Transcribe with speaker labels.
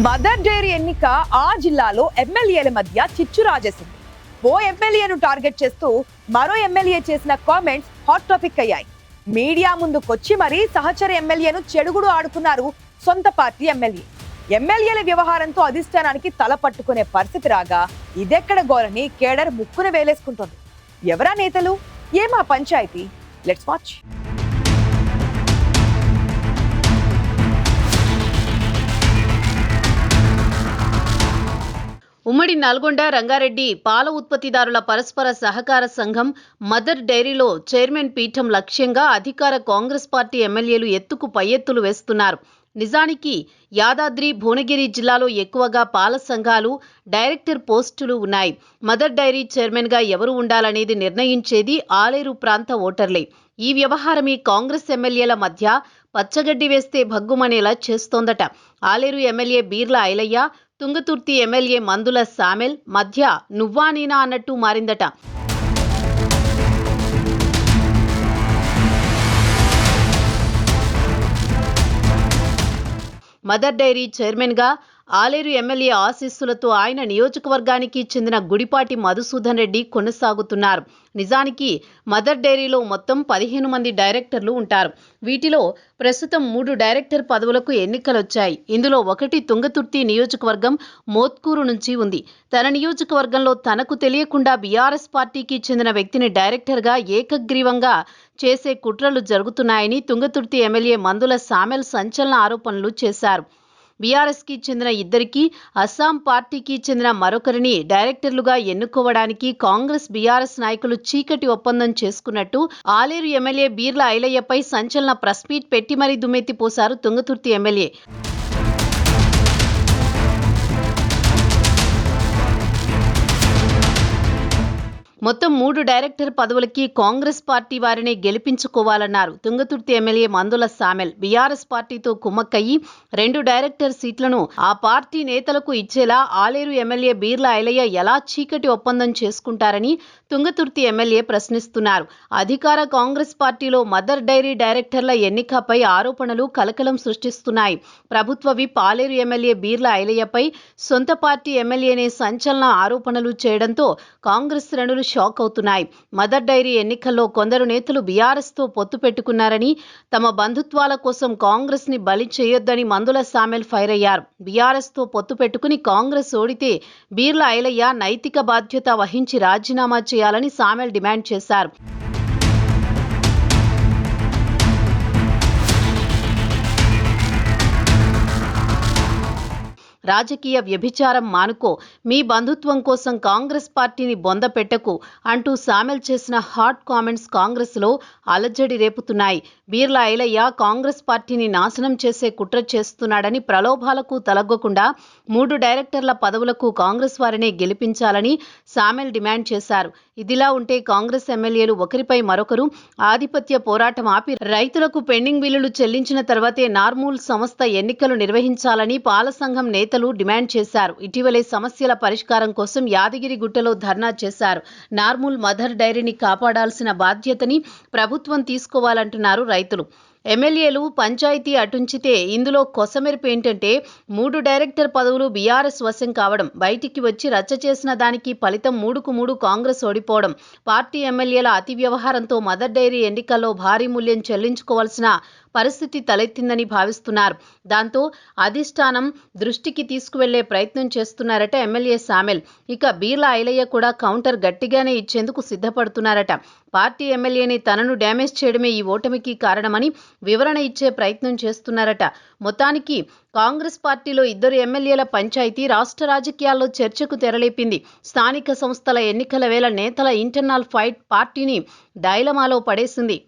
Speaker 1: Mother dairy ఎన్నిక ఆ జిల్లాలో ఎమ్మెల్యేల మధ్య చిచ్చు రాజేసింది. ఓ ఎమ్మెల్యేను టార్గెట్ చేస్తూ మరో ఎమ్మెల్యే చేసిన కామెంట్స్ హాట్ టాపిక్ అయ్యాయి. మీడియా ముందుకొచ్చి మరీ సహచర ఎమ్మెల్యేను చెడుగుడు ఆడుకున్నారు సొంత పార్టీ ఎమ్మెల్యే. ఎమ్మెల్యేల వ్యవహారంతో అధిష్టానానికి తల పట్టుకునే పరిస్థితి రాగా ఇదెక్కడ గోరని కేడర్ ముక్కున వేలేసుకుంటోంది. ఎవరా నేతలు, ఏమా పంచాయతీ? Let's watch.
Speaker 2: ఉమ్మడి నల్గొండ రంగారెడ్డి పాల ఉత్పత్తిదారుల పరస్పర సహకార సంఘం మదర్ డైరీలో చైర్మన్ పీఠం లక్ష్యంగా అధికార కాంగ్రెస్ పార్టీ ఎమ్మెల్యేలు ఎత్తుకు పై ఎత్తులు వేస్తున్నారు. నిజానికి యాదాద్రి భువనగిరి జిల్లాలో ఎక్కువగా పాల సంఘాలు, డైరెక్టర్ పోస్టులు ఉన్నాయి. మదర్ డైరీ చైర్మన్గా ఎవరు ఉండాలనేది నిర్ణయించేది ఆలేరు ప్రాంత ఓటర్లే. ఈ వ్యవహారమే కాంగ్రెస్ ఎమ్మెల్యేల మధ్య పచ్చగడ్డి వేస్తే భగ్గుమనేలా చేస్తోందట. ఆలేరు ఎమ్మెల్యే బీర్ల ఐలయ్య, తుంగతుర్తి ఎమ్మెల్యే మందుల సామెల్ మధ్య నువ్వా నేనా అన్నట్టు మారిందట. మదర్ డైరీ చైర్మన్గా ఆలేరు ఎమ్మెల్యే ఆశీస్సులతో ఆయన నియోజకవర్గానికి చెందిన గుడిపాటి మధుసూదన్ రెడ్డి కొనసాగుతున్నారు. నిజానికి మదర్ డైరీలో మొత్తం 15 మంది డైరెక్టర్లు ఉంటారు. వీటిలో ప్రస్తుతం 3 డైరెక్టర్ పదవులకు ఎన్నికలొచ్చాయి. ఇందులో ఒకటి తుంగతుర్తి నియోజకవర్గం మోత్కూరు నుంచి ఉంది. తన నియోజకవర్గంలో తనకు తెలియకుండా బీఆర్ఎస్ పార్టీకి చెందిన వ్యక్తిని డైరెక్టర్గా ఏకగ్రీవంగా చేసే కుట్రలు జరుగుతున్నాయని తుంగతుర్తి ఎమ్మెల్యే మందుల సామెల్ సంచలన ఆరోపణలు చేశారు. బీఆర్ఎస్కి చెందిన ఇద్దరికి, అస్సాం పార్టీకి చెందిన మరొకరిని డైరెక్టర్లుగా ఎన్నుకోవడానికి కాంగ్రెస్ బీఆర్ఎస్ నాయకులు చీకటి ఒప్పందం చేసుకున్నట్టు ఆలేరు ఎమ్మెల్యే బీర్ల ఐలయ్యపై సంచలన ప్రెస్ మీట్ పెట్టి మరీ దుమ్మెత్తిపోశారు తుంగతుర్తి ఎమ్మెల్యే. మొత్తం 3 డైరెక్టర్ పదవులకి కాంగ్రెస్ పార్టీ వారిని గెలిపించుకోవాలన్నారు తుంగతుర్తి ఎమ్మెల్యే మందుల సామెల్. బీఆర్ఎస్ పార్టీతో కుమ్మక్కయ్యి 2 డైరెక్టర్ సీట్లను ఆ పార్టీ నేతలకు ఇచ్చేలా ఆలేరు ఎమ్మెల్యే బీర్ల ఐలయ్య ఎలా చీకటి ఒప్పందం చేసుకుంటారని తుంగతుర్తి ఎమ్మెల్యే ప్రశ్నిస్తున్నారు. అధికార కాంగ్రెస్ పార్టీలో మదర్ డైరీ డైరెక్టర్ల ఎన్నికపై ఆరోపణలు కలకలం సృష్టిస్తున్నాయి. ప్రభుత్వ విప్ ఆలేరు ఎమ్మెల్యే బీర్ల ఐలయ్యపై సొంత పార్టీ ఎమ్మెల్యేనే సంచలన ఆరోపణలు చేయడంతో కాంగ్రెస్ శ్రేణులు షాక్ అవుతున్నాయి. మదర్ డైరీ ఎన్నికల్లో కొందరు నేతలు బీఆర్ఎస్తో పొత్తు పెట్టుకున్నారని, తమ బంధుత్వాల కోసం కాంగ్రెస్ ని బలి చేయొద్దని మందుల సామెల్ ఫైర్ అయ్యారు. బీఆర్ఎస్తో పొత్తు పెట్టుకుని కాంగ్రెస్ ఓడితే బీర్ల ఐలయ్య నైతిక బాధ్యత వహించి రాజీనామా చేయాలని సామెల్ డిమాండ్ చేశారు. రాజకీయ వ్యభిచారం మానుకో, మీ బంధుత్వం కోసం కాంగ్రెస్ పార్టీని బొంద పెట్టకు అంటూ సామెల్ చేసిన హాట్ కామెంట్స్ కాంగ్రెస్లో అలజడి రేపుతున్నాయి. బీర్ల ఐలయ్య కాంగ్రెస్ పార్టీని నాశనం చేసే కుట్ర చేస్తున్నాడని, ప్రలోభాలకు తలగ్గకుండా 3 డైరెక్టర్ల పదవులకు కాంగ్రెస్ వారినే గెలిపించాలని సామెల్ డిమాండ్ చేశారు. ఇదిలా ఉంటే కాంగ్రెస్ ఎమ్మెల్యేలు ఒకరిపై మరొకరు ఆధిపత్య పోరాటం ఆపి రైతులకు పెండింగ్ బిల్లులు చెల్లించిన తర్వాతే నార్మూల్ సంస్థ ఎన్నికలు నిర్వహించాలని పాల సంఘం నేతలు డిమాండ్ చేశారు. ఇటీవలే సమస్యల పరిష్కారం కోసం యాదగిరిగుట్టలో ధర్నా చేశారు. నార్మూల్ మదర్ డైరీని కాపాడాల్సిన బాధ్యతని ప్రభుత్వం తీసుకోవాలంటున్నారు రైతులు. ఎమ్మెల్యేలు పంచాయతీ అటుంచితే ఇందులో కొసమెరుపు ఏంటంటే 3 డైరెక్టర్ పదవులు బీఆర్ఎస్ వశం కావడం, బయటికి వచ్చి రచ్చ చేసిన దానికి ఫలితం 3కు 3 కాంగ్రెస్ ఓడిపోవడం, పార్టీ ఎమ్మెల్యేల అతి వ్యవహారంతో మదర్ డైరీ ఎన్నికల్లో భారీ మూల్యం చెల్లించుకోవాల్సిన పరిస్థితి తలెత్తిందని భావిస్తున్నారు. దాంతో అధిష్టానం దృష్టికి తీసుకువెళ్లే ప్రయత్నం చేస్తున్నారట ఎమ్మెల్యే సామెల్. ఇక బీర్ల ఐలయ్య కూడా కౌంటర్ గట్టిగానే ఇచ్చేందుకు సిద్ధపడుతున్నారట. పార్టీ ఎమ్మెల్యేని తనను డ్యామేజ్ చేయడమే ఈ ఓటమికి కారణమని వివరణ ఇచ్చే ప్రయత్నం చేస్తున్నారట. మొత్తానికి కాంగ్రెస్ పార్టీలో 2 ఎమ్మెల్యేల పంచాయతీ రాష్ట్ర రాజకీయాల్లో చర్చకు తెరలేపింది. స్థానిక సంస్థల ఎన్నికల వేళ నేతల ఇంటర్నల్ ఫైట్ పార్టీని డైలమాలో పడేసింది.